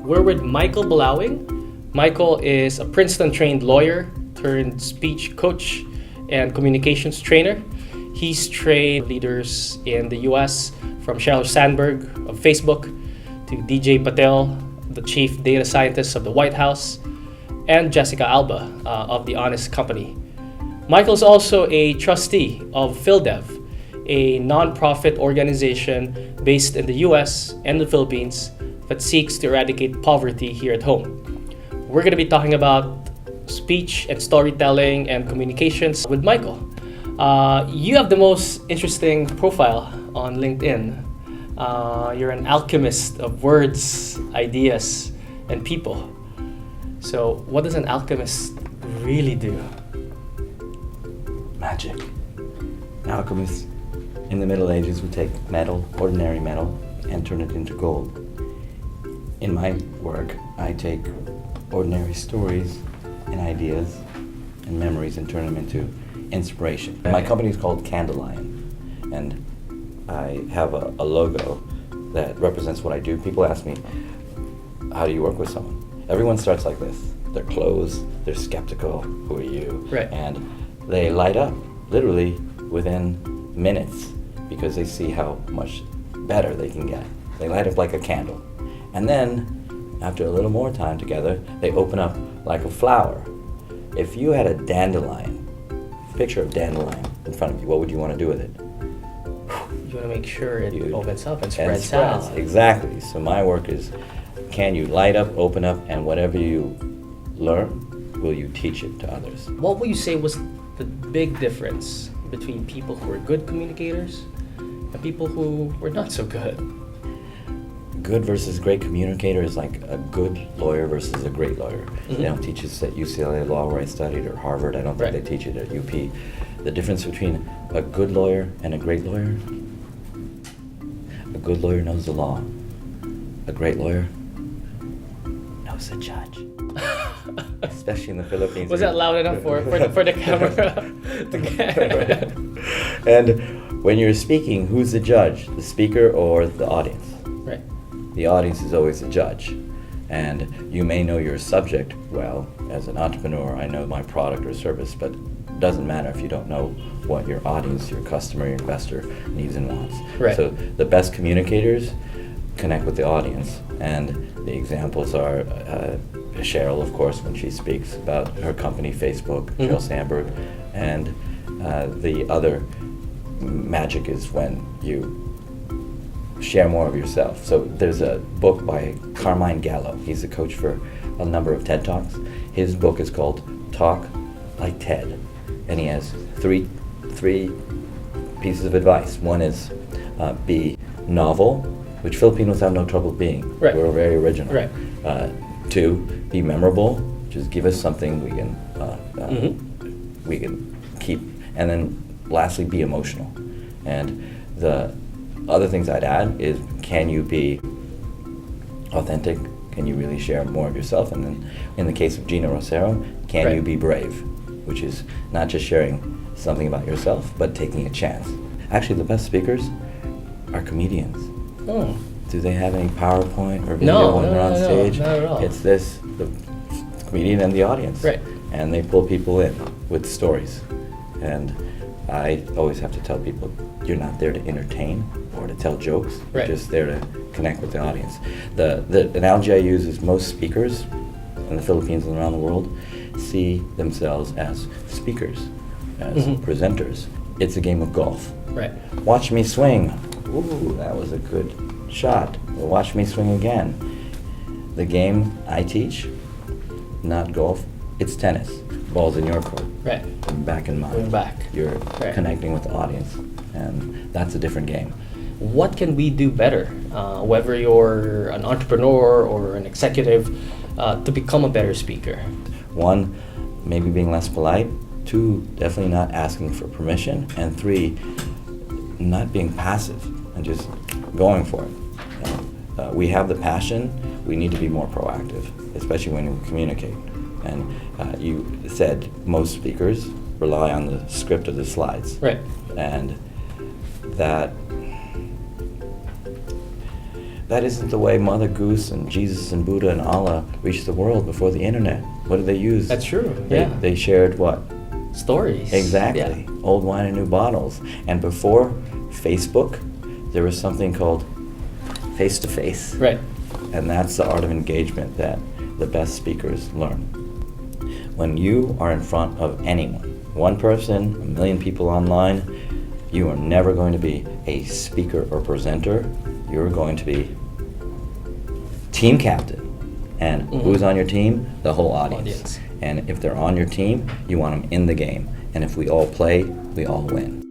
We're with Michael Balaoing. Michael is a Princeton-trained lawyer turned speech coach and communications trainer. He's trained leaders in the US, from Sheryl Sandberg of Facebook to DJ Patel, the chief data scientist of the White House, and Jessica Alba of The Honest Company. Michael's also a trustee of PhilDev, a nonprofit organization based in the US and the Philippines that seeks to eradicate poverty here at home. We're going to be talking about speech and storytelling and communications with Michael. You have the most interesting profile on LinkedIn. You're an alchemist of words, ideas, and people. So what does an alchemist really do? Magic. Alchemists in the Middle Ages would take metal, ordinary metal, and turn it into gold. In my work, I take ordinary stories and ideas and memories and turn them into inspiration. My company is called Candelion, and I have a logo that represents what I do. People ask me, how do you work with someone? Everyone starts like this. They're closed, they're skeptical, who are you? Right. And they light up, literally, within minutes, because they see how much better they can get. They light up like a candle. And then, after a little more time together, they open up like a flower. If you had a dandelion, picture of dandelion in front of you, what would you want to do with it? You want to make sure it opens up and spreads out. Exactly. So my work is, can you light up, open up, and whatever you learn, will you teach it to others? What would you say was the big difference between people who are good communicators and people who were not so good? Good versus great communicator is like a good lawyer versus a great lawyer. Mm-hmm. They don't teach us at UCLA Law where I studied, or Harvard. I don't think they teach it at UP. The difference between a good lawyer and a great lawyer: a good lawyer knows the law. A great lawyer knows the judge. Especially in the Philippines. Was that loud enough for the camera? And when you're speaking, who's the judge? The speaker or the audience? Right. The audience is always the judge. And you may know your subject well. As an entrepreneur, I know my product or service, but it doesn't matter if you don't know what your audience, your customer, your investor needs and wants. Right. So the best communicators connect with the audience. And the examples are Sheryl, of course, when she speaks about her company, Facebook, Sheryl Sandberg. And the other magic is when you share more of yourself. So there's a book by Carmine Gallo. He's a coach for a number of TED Talks. His book is called Talk Like TED. And he has three pieces of advice. One is be novel, which Filipinos have no trouble being. Right. We're very original. Right. 2, be memorable. Just give us something we can keep. And then lastly, be emotional. And the other things I'd add is, can you be authentic? Can you really share more of yourself? And then in the case of Gina Rosero, can you be brave? Which is not just sharing something about yourself, but taking a chance. Actually, the best speakers are comedians. Oh. Do they have any PowerPoint or video when they're on stage? No, not at all. It's this, the comedian and the audience. Right. And they pull people in with stories. And I always have to tell people, you're not there to entertain or to tell jokes. You're just there to connect with the audience. The analogy I use is most speakers in the Philippines and around the world see themselves as speakers, as presenters. It's a game of golf. Right. Watch me swing. Ooh, that was a good shot. Well, watch me swing again. The game I teach, not golf, it's tennis. Ball's in your court. Right. Back in mine. Going back. You're connecting with the audience, and that's a different game. What can we do better, whether you're an entrepreneur or an executive, to become a better speaker? 1, maybe being less polite. 2, definitely not asking for permission. And 3, not being passive and just going for it. We have the passion. We need to be more proactive, especially when we communicate. And you said most speakers rely on the script of the slides. Right. And that that isn't the way Mother Goose and Jesus and Buddha and Allah reached the world before the internet. What did they use? That's true. They shared what? Stories. Exactly. Old wine in new bottles. And before Facebook, there was something called face-to-face. Right. And that's the art of engagement that the best speakers learn. When you are in front of anyone, one person, a million people online, you are never going to be a speaker or presenter. You're going to be team captain. And who's on your team? The whole audience. And if they're on your team, you want them in the game. And if we all play, we all win.